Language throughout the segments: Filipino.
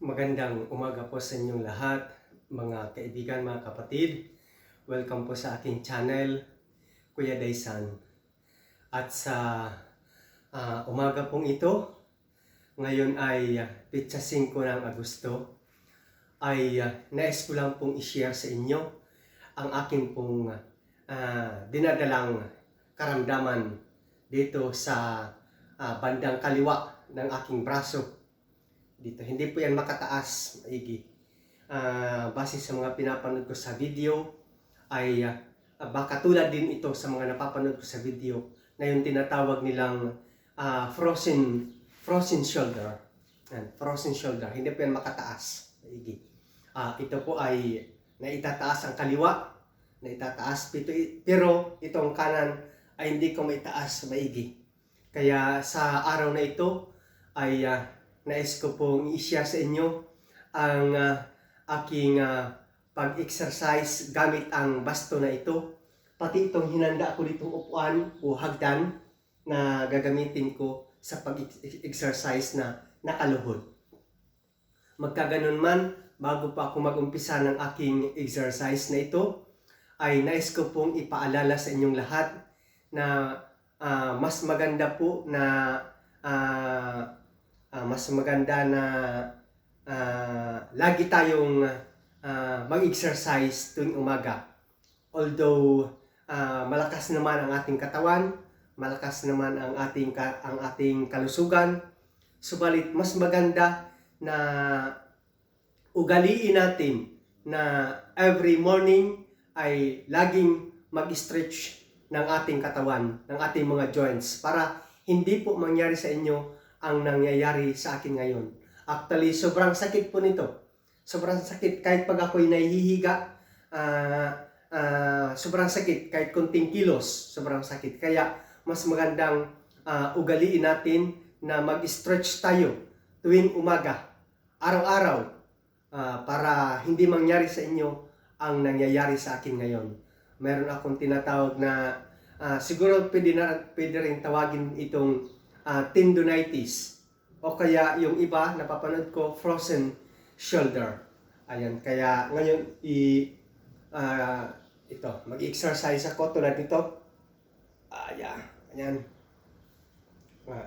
Magandang umaga po sa inyong lahat, mga kaibigan, mga kapatid. Welcome po sa aking channel, Kuya Daysan. At sa umaga pong ito, ngayon ay Petsa 5 ng Agosto, ay nais ko lang pong i-share sa inyo ang aking pong dinadalang karamdaman dito sa bandang kaliwa ng aking braso. Dito, hindi po yan makataas, maigi. Base sa mga pinapanood ko sa video, ay baka tulad din ito sa mga napapanood ko sa video na yung tinatawag nilang frozen shoulder. Frozen shoulder, hindi po yan makataas, maigi. Ito po ay naitataas ang kaliwa, naitataas, pero itong kanan ay hindi ko maitaas, maigi. Kaya sa araw na ito ay nais ko pong i-share sa inyo ang aking pag-exercise gamit ang basto na ito. Pati itong hinanda ko ditong upuan o hagdan na gagamitin ko sa pag-exercise na nakaluhod. Magkaganon man, bago pa ako mag-umpisa ng aking exercise na ito, ay nais ko pong ipaalala sa inyong lahat na mas maganda po na lagi tayong mag-exercise tuwing umaga. Although malakas naman ang ating katawan, malakas naman ang ating kalusugan, subalit mas maganda na ugaliin natin na every morning ay laging mag-stretch ng ating katawan, ng ating mga joints, para hindi po mangyari sa inyo ang nangyayari sa akin ngayon. Actually, sobrang sakit po nito. Sobrang sakit. Kahit pag ako'y nahihiga, sobrang sakit. Kahit konting kilos, sobrang sakit. Kaya, mas magandang ugaliin natin na mag-stretch tayo tuwing umaga, araw-araw, para hindi mangyari sa inyo ang nangyayari sa akin ngayon. Meron akong tinatawag na, siguro pwede rin tawagin itong tendonitis, o kaya yung iba napapanood ko, frozen shoulder. Ayan, kaya ngayon ito, mag-exercise ako tulad nito. Ayan.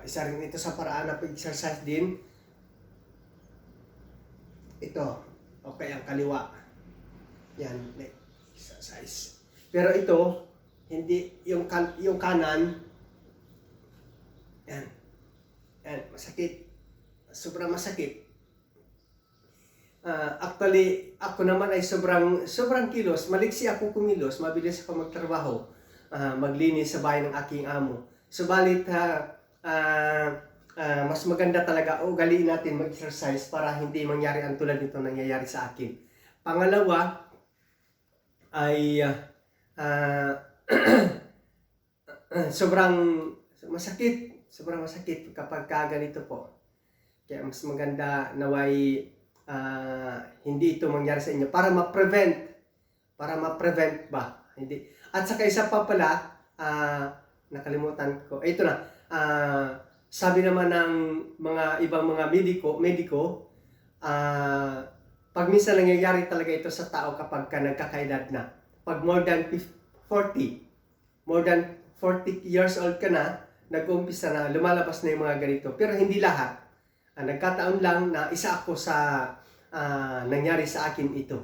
Isa rin ito sa paraan na pag-exercise din. Ito, okay, ang kaliwa. Yan, exercise. Pero ito, hindi, yung kanan, yan, masakit. Sobrang masakit. Actually, ako naman ay sobrang kilos. Maliksi ako kumilos. Mabilis ako magtrabaho. Maglinis sa bahay ng aking amo. Subalit, mas maganda talaga ugaliin natin mag-exercise para hindi mangyari ang tulad nito nangyayari sa akin. Pangalawa, ay sobrang masakit kapag ganito po. Kaya mas maganda naway hindi ito mangyari sa inyo para ma-prevent ba? Hindi. At saka isa pa pala, nakalimutan ko. Ito na. Sabi naman ng mga ibang mga mediko, pag minsan nangyayari talaga ito sa tao kapag nagkakaedad na. Pag more than 40 years old ka na, nag-uumpisa na, lumalabas na yung mga ganito. Pero hindi lahat. Nagkataon lang na isa ako sa nangyari sa akin ito.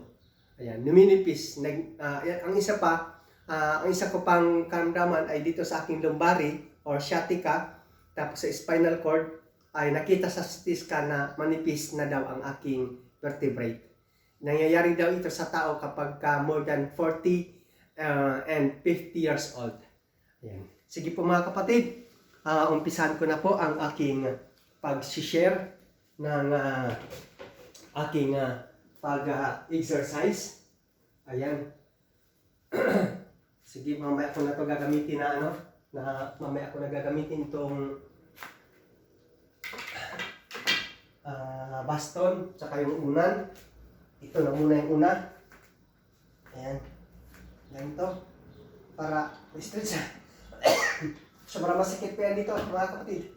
Ayan, numinipis. Ang isa ko pang karamdaman ay dito sa aking lumbari or sciatica, tapos sa spinal cord, ay nakita sa CT scan na manipis na daw ang aking vertebrae. Nangyayari daw ito sa tao kapag more than 40 and 50 years old. Ayan. Sige po mga kapatid, umpisahan ko na po ang aking pag-share ng aking pag-exercise. Ayan. Sige, mamaya ko na ito gagamitin mamaya ko na gagamitin itong baston, tsaka yung unan. Ito na muna yung una. Ayan. Ganito. Para stretch. Sobrang masakit pa yan dito, mga kapatid.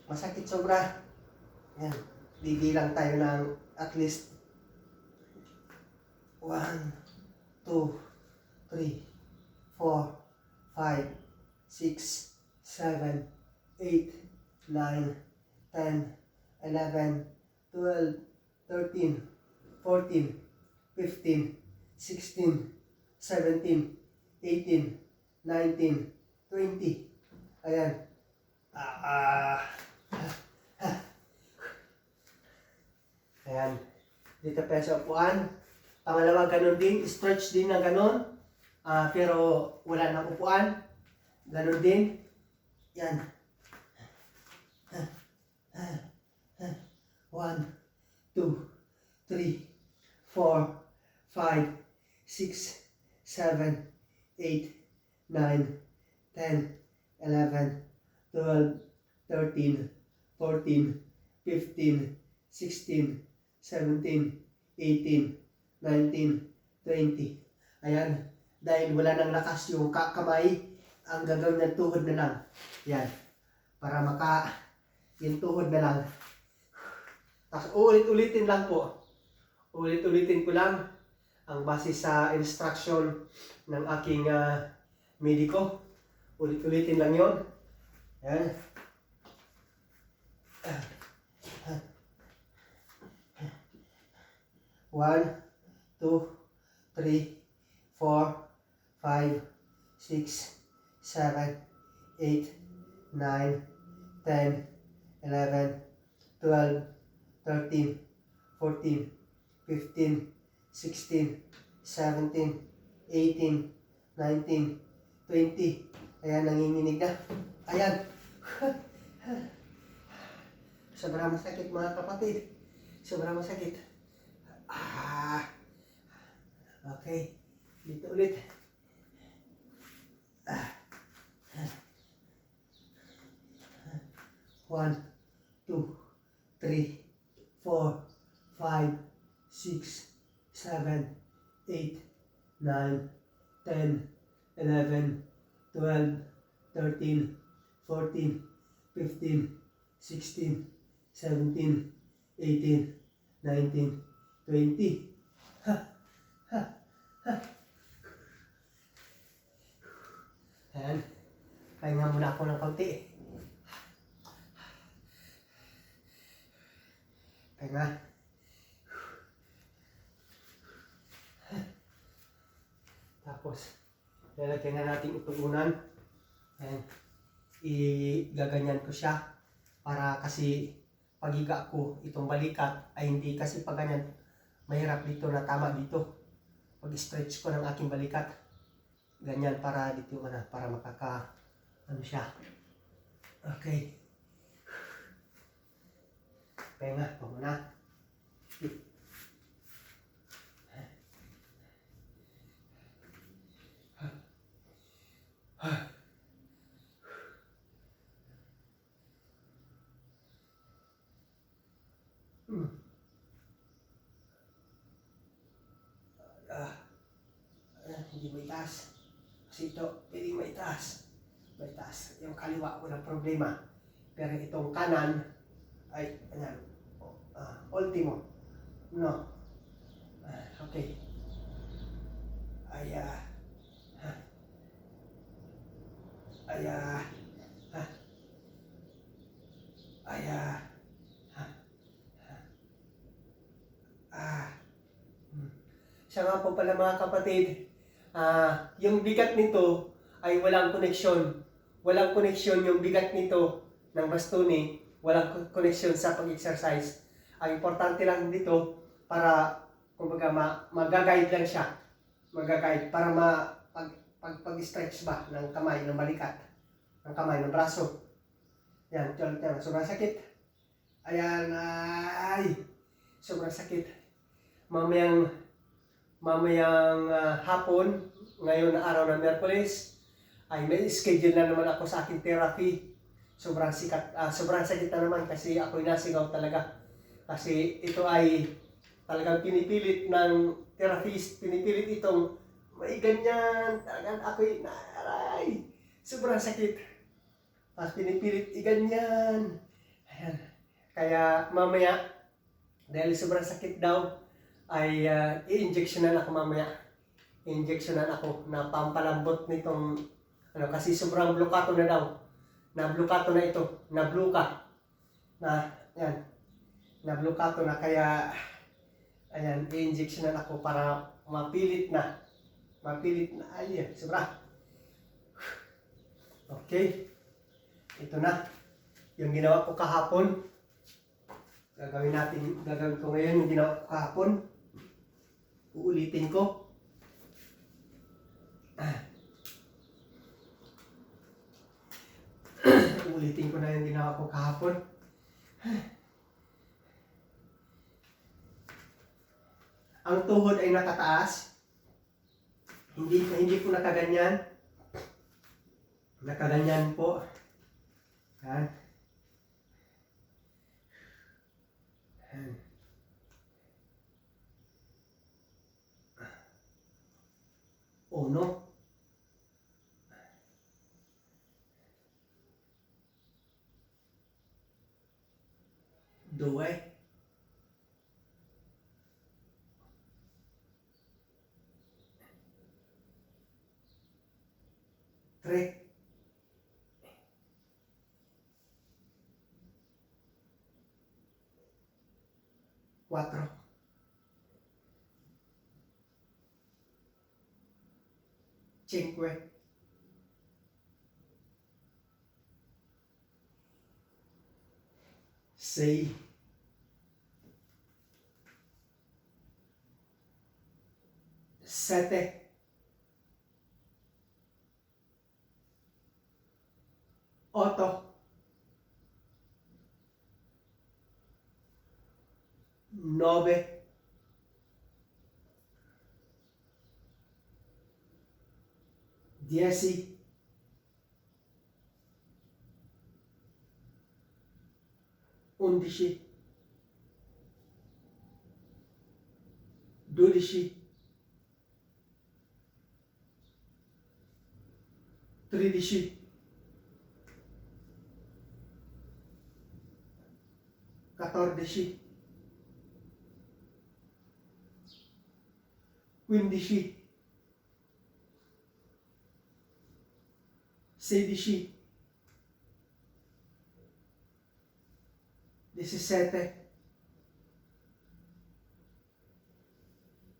Masakit sobra. Ayan. Bibilang tayo ng at least 1, 2, 3, 4, 5, 6, 7, 8, 9, 10, 11, 12, 13, 14, 15, 16, 17, 18, 19, 20. Ayan. Ayan. Dito pa sa upuan. Pangalawa, ganun din. Stretch din na ganun. Pero wala nang upuan. Ganun din. Yan. 1, 2, 3, 4, 5, 6, 7, 8, 9, 10, 11, 12, 13, 14, 15, 16, 17, 18, 19, 20. Ayan. Dahil wala nang lakas yung kamay, ang gagawin ng tuhod na lang. Yan. Para yung tuhod na lang. Tapos ulit-ulitin lang po. Ulit-ulitin ko lang ang base sa instruction ng aking mediko. Ulit-ulitin lang yon. Yan. 1, 2, 3, 4, 5, 6, 7, 8, 9, 10, 11, 12, 13, 14, 15, 16, 17, 18, 19, 20. Ayan, nanginginig na. Ayan. Sobrang masakit mga kapatid. Sobrang masakit. Okay. Dito ulit. 1, 2, 3, 4, 5, 6, 7, 8, 9, 10, 11, 12, 13, 14, 15, 16, 17, 18, 19, 20. Ayan. Pahinga muna ako ng kaunti. Pahinga. Tapos, lalagyan na natin itong unan. Ayan. Igaganyan ko siya. Para kasi pagiga ko, itong balikat ay hindi kasi pag ganyan. Mahirap dito na tama dito. Pag-stretch ko ng aking balikat. Ganyan para dito para ano siya. Okay. Pahinga, muna. Hindi may taas. Kasi ito, pwede may taas. May taas. Yung kaliwa, walang problema. Pero itong kanan, ay, ayan, ultimo. No. Okay. Ay, siya nga po pala mga kapatid, yung bigat nito ay walang koneksyon. Walang koneksyon yung bigat nito ng bastoni. Walang koneksyon sa pag-exercise. Ang importante lang dito para kumbaga mag-guide lang siya. Mag-guide para pag-stretch ba ng kamay, ng balikat, ng kamay, ng braso. Yan, sobrang sakit. Ayan, ay, sobrang sakit. Mamayang hapon, ngayon na araw ng Miyerkules, ay may schedule na naman ako sa aking therapy. Sobrang sakit na naman kasi ako'y nasigaw talaga. Kasi ito ay talagang pinipilit ng therapist, pinipilit itong may ganyan, talagang ako'y aray, sobrang sakit. Tapos pinipilit iganyan. Ayan. Kaya mamaya, Dahil sobrang sakit daw, ay i-injectionan ako mamaya. I-injectionan ako na pampalambot nitong, kasi sobrang blokato na daw. Na-blokato na ito, na-bluka. Yan, na-blokato na, kaya, ayan, i-injectionan ako para mapilit na. Ayan, sobra. Okay, ito na. Yung ginawa ko kahapon, gagawin ko ngayon yung ginawa ko kahapon. Uulitin ko. Uulitin ko na yung ginawa ko kahapon. Ang tuhod ay nakataas. Hindi po nakaganyan. Nakaganyan po. Yan. Yan. 1, 2, 3, 4, 5, 6, 7, 8, 9, 10, 11, 12, 13, 14, 15, 16, 17,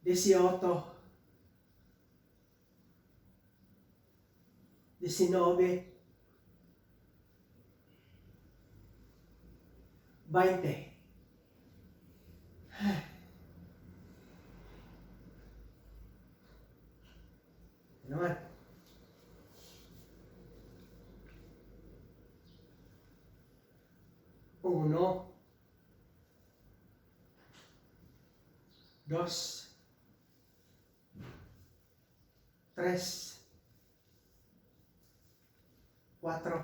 18, 19, 20. Naman. 1, 2, 3, 4,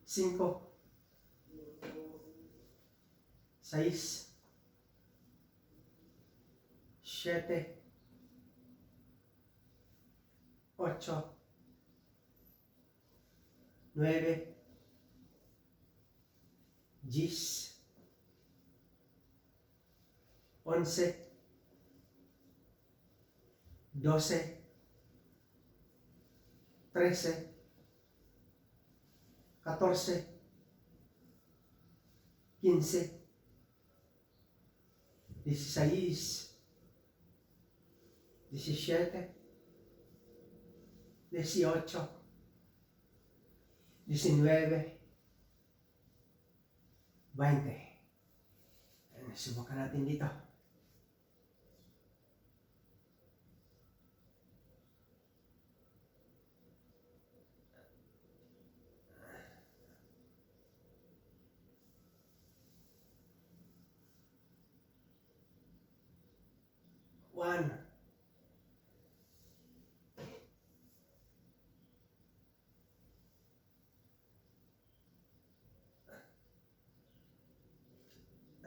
5, 6, 7, 8, 9, 10, 11, 12, 13, 14, 15, 16, 17, 18, 19, 20. Subukan natin dito. One.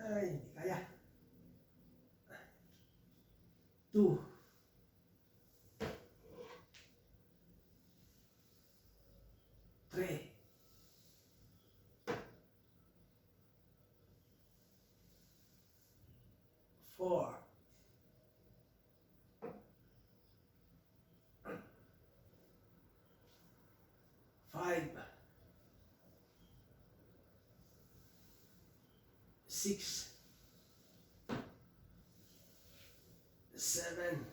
Ay, hindi kaya. 2. 3. 6, 7,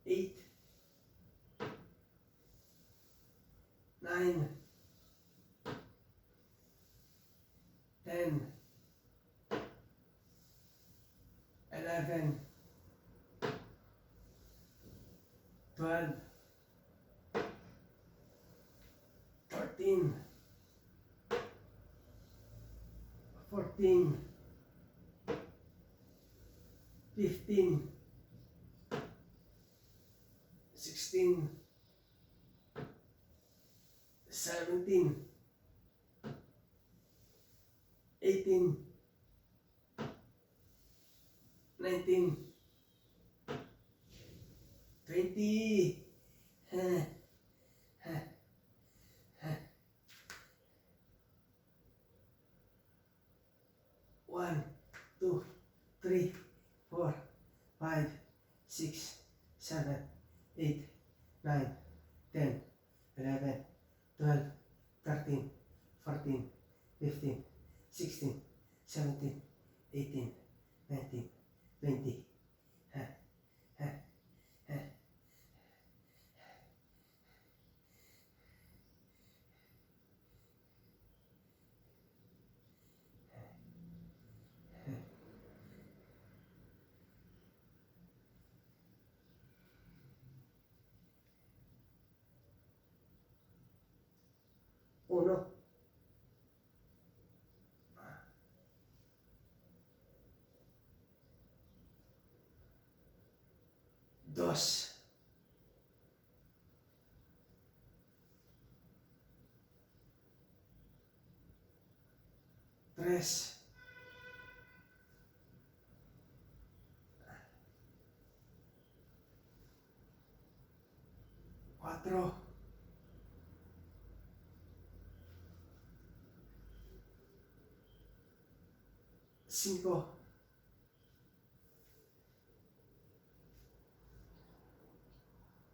8, 9, 10, 11, 12, 13, 14, 15, 16, 17, 18, 19, 20. 1, 2, 3, 4, 5, 6, 7, 8, 9, 10, 11, 12, 13, 14, 15, 16, 17, 18, 19, 20. Uno, dos, tres, cuatro, cinco,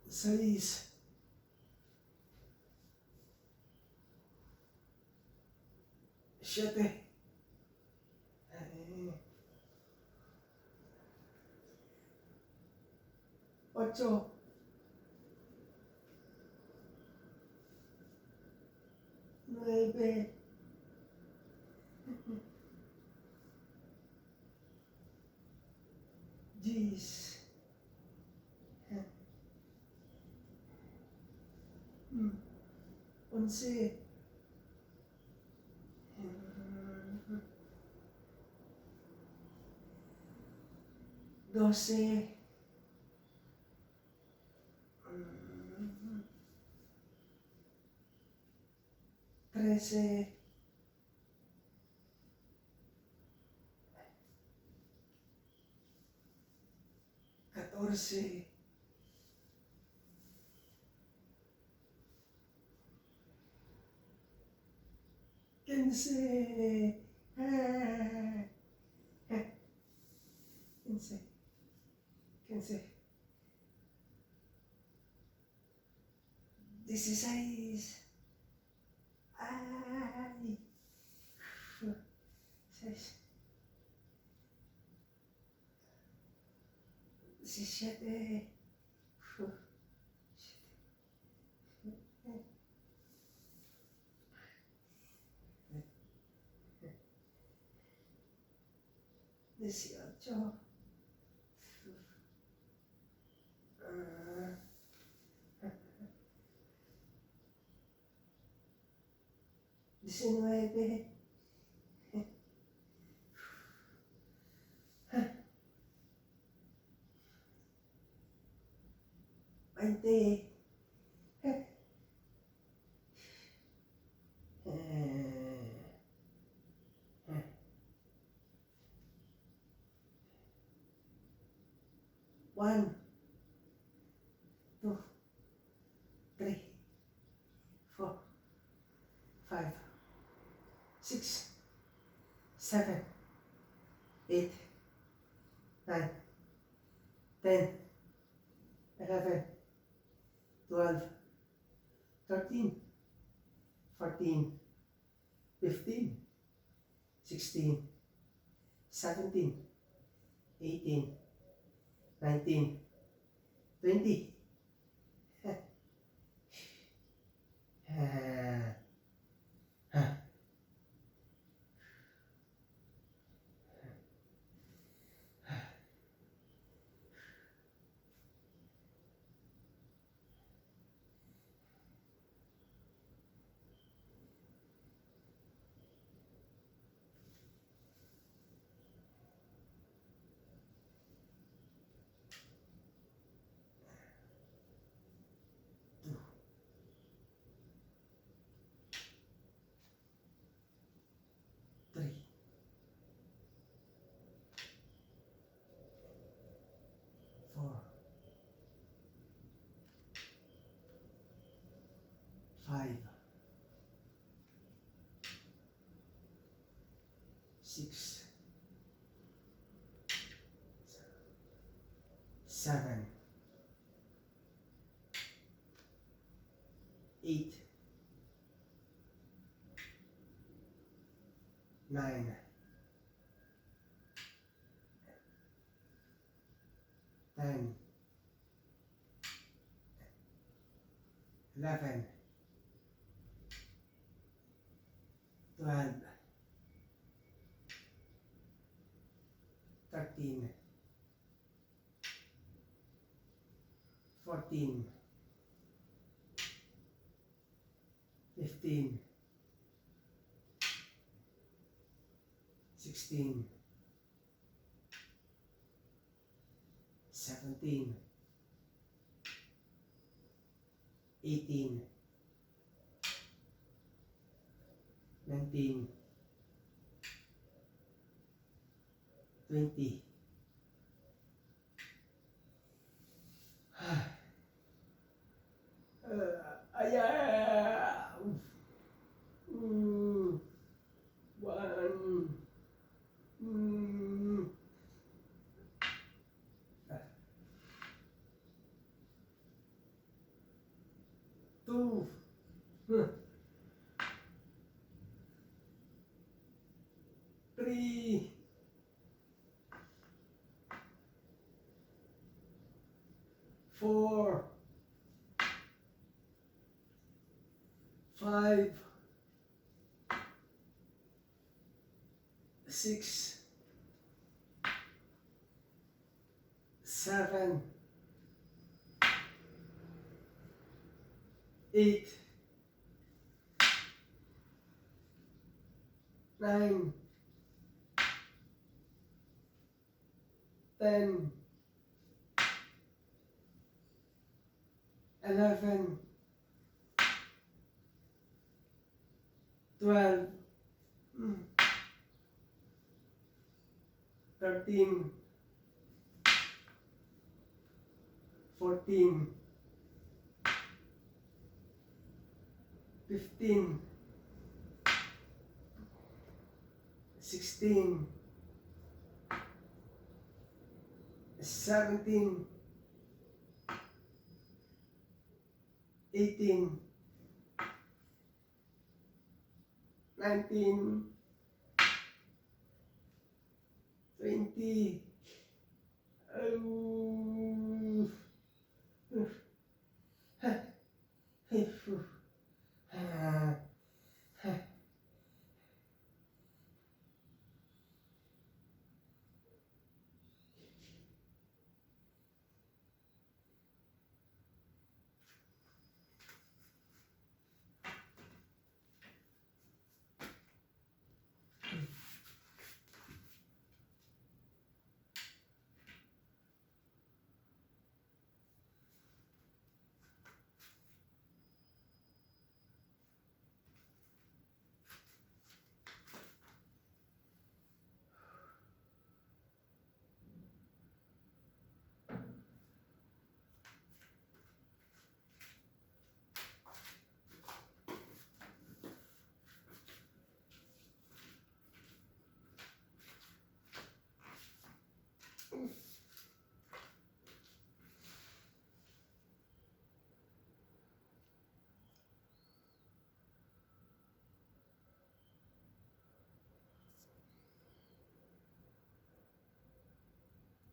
seis, siete, ocho, nueve, 10, 11, 12, 13, 14, 15, 15, 15, 16, ay, 6, 17, 18, 19, 20, 1, 2, 3, 4, 5, 6, 7, 8, 9, 10, 11, 12, 13, 14, 15, 16, 17, 18, 19, 20. Three, 4, 5, 6, 7, 8, 9, 10, 11, 12, 13, 14, 15, 16, 17, 18, 19, 20. Ayan! 1, 2, 3, 4, 5, 6, 7, 8, 9, 10, 11, 12, 13, 14, 15, 16, 17, 18, 19, 20. Oh.